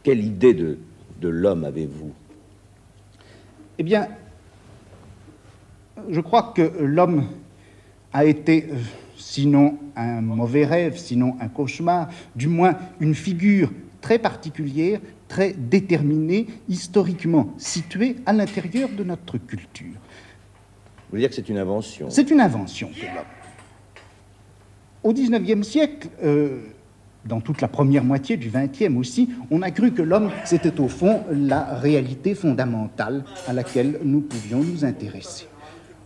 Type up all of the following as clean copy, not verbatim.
Quelle idée de l'homme avez-vous? Eh bien, je crois que l'homme a été, sinon un mauvais rêve, sinon un cauchemar, du moins une figure très particulière, très déterminée, historiquement située à l'intérieur de notre culture. Vous voulez dire que c'est une invention? C'est une invention de l'homme. Au XIXe siècle, dans toute la première moitié du XXe aussi, on a cru que l'homme, c'était au fond la réalité fondamentale à laquelle nous pouvions nous intéresser.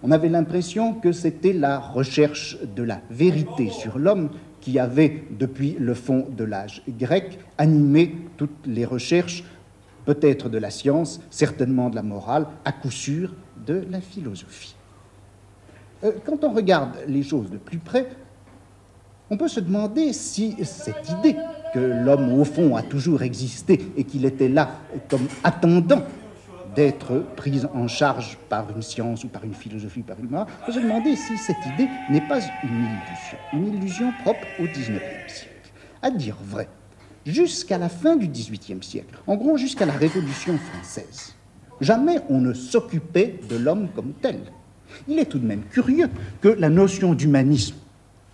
On avait l'impression que c'était la recherche de la vérité sur l'homme qui avait, depuis le fond de l'âge grec, animé toutes les recherches, peut-être de la science, certainement de la morale, à coup sûr de la philosophie. Quand on regarde les choses de plus près, on peut se demander si cette idée que l'homme, au fond, a toujours existé et qu'il était là comme attendant d'être prise en charge par une science ou par une philosophie, par une morale, on peut se demander si cette idée n'est pas une illusion propre au XIXe siècle. À dire vrai, jusqu'à la fin du XVIIIe siècle, en gros jusqu'à la Révolution française, jamais on ne s'occupait de l'homme comme tel. Il est tout de même curieux que la notion d'humanisme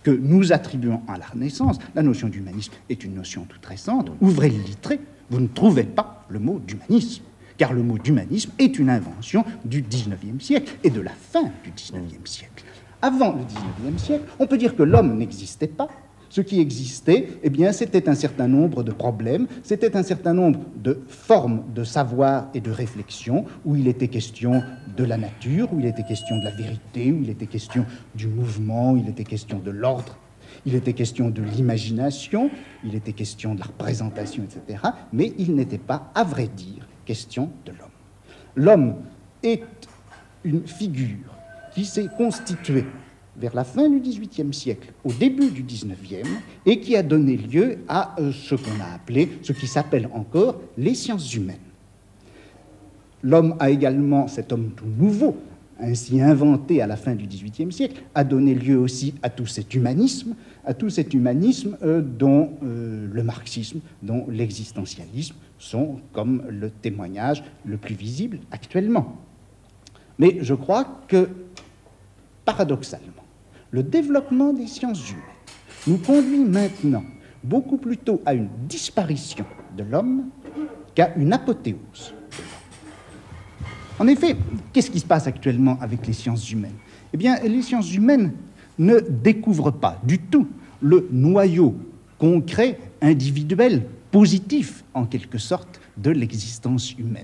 que nous attribuons à la Renaissance, la notion d'humanisme est une notion toute récente. Ouvrez le Littré, vous ne trouvez pas le mot d'humanisme, car le mot d'humanisme est une invention du XIXe siècle et de la fin du XIXe siècle. Avant le XIXe siècle, on peut dire que l'homme n'existait pas. Ce qui existait, eh bien, c'était un certain nombre de problèmes, c'était un certain nombre de formes de savoir et de réflexion, où il était question de la nature, où il était question de la vérité, où il était question du mouvement, où il était question de l'ordre, il était question de l'imagination, il était question de la représentation, etc. Mais il n'était pas, à vrai dire, question de l'homme. L'homme est une figure qui s'est constituée vers la fin du XVIIIe siècle, au début du XIXe, et qui a donné lieu à ce qu'on a appelé, ce qui s'appelle encore les sciences humaines. L'homme a également, cet homme tout nouveau, ainsi inventé à la fin du XVIIIe siècle, a donné lieu aussi à tout cet humanisme dont le marxisme, dont l'existentialisme sont comme le témoignage le plus visible actuellement. Mais je crois que, paradoxalement, le développement des sciences humaines nous conduit maintenant beaucoup plutôt à une disparition de l'homme qu'à une apothéose. En effet, qu'est-ce qui se passe actuellement avec les sciences humaines? Eh bien, les sciences humaines ne découvrent pas du tout le noyau concret, individuel, positif, en quelque sorte, de l'existence humaine.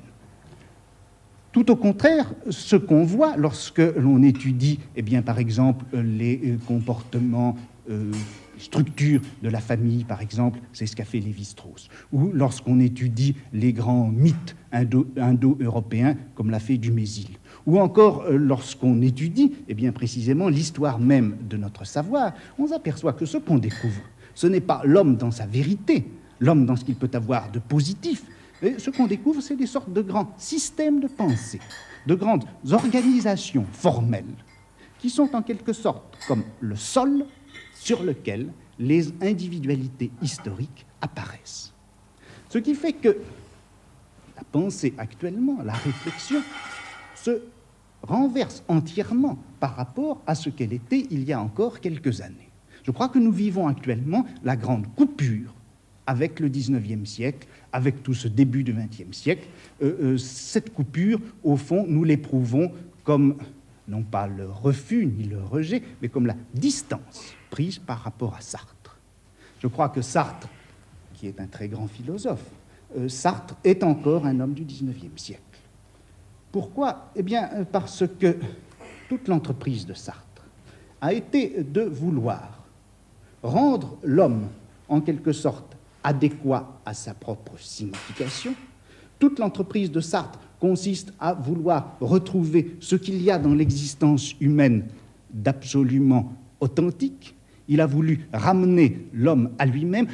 Tout au contraire, ce qu'on voit lorsque l'on étudie, eh bien, par exemple, les comportements, structures de la famille, par exemple, c'est ce qu'a fait Lévi-Strauss, ou lorsqu'on étudie les grands mythes indo-européens, comme l'a fait Dumézil, ou encore lorsqu'on étudie, eh bien, précisément, l'histoire même de notre savoir, on s'aperçoit que ce qu'on découvre, ce n'est pas l'homme dans sa vérité, l'homme dans ce qu'il peut avoir de positif. Et ce qu'on découvre, c'est des sortes de grands systèmes de pensée, de grandes organisations formelles, qui sont en quelque sorte comme le sol sur lequel les individualités historiques apparaissent. Ce qui fait que la pensée actuellement, la réflexion, se renverse entièrement par rapport à ce qu'elle était il y a encore quelques années. Je crois que nous vivons actuellement la grande coupure avec le XIXe siècle, avec tout ce début du XXe siècle. Cette coupure, au fond, nous l'éprouvons comme, non pas le refus ni le rejet, mais comme la distance prise par rapport à Sartre. Je crois que Sartre, qui est un très grand philosophe, Sartre est encore un homme du XIXe siècle. Pourquoi? Eh bien, parce que toute l'entreprise de Sartre a été de vouloir rendre l'homme, en quelque sorte, adéquat à sa propre signification. Toute l'entreprise de Sartre consiste à vouloir retrouver ce qu'il y a dans l'existence humaine d'absolument authentique. Il a voulu ramener l'homme à lui-même.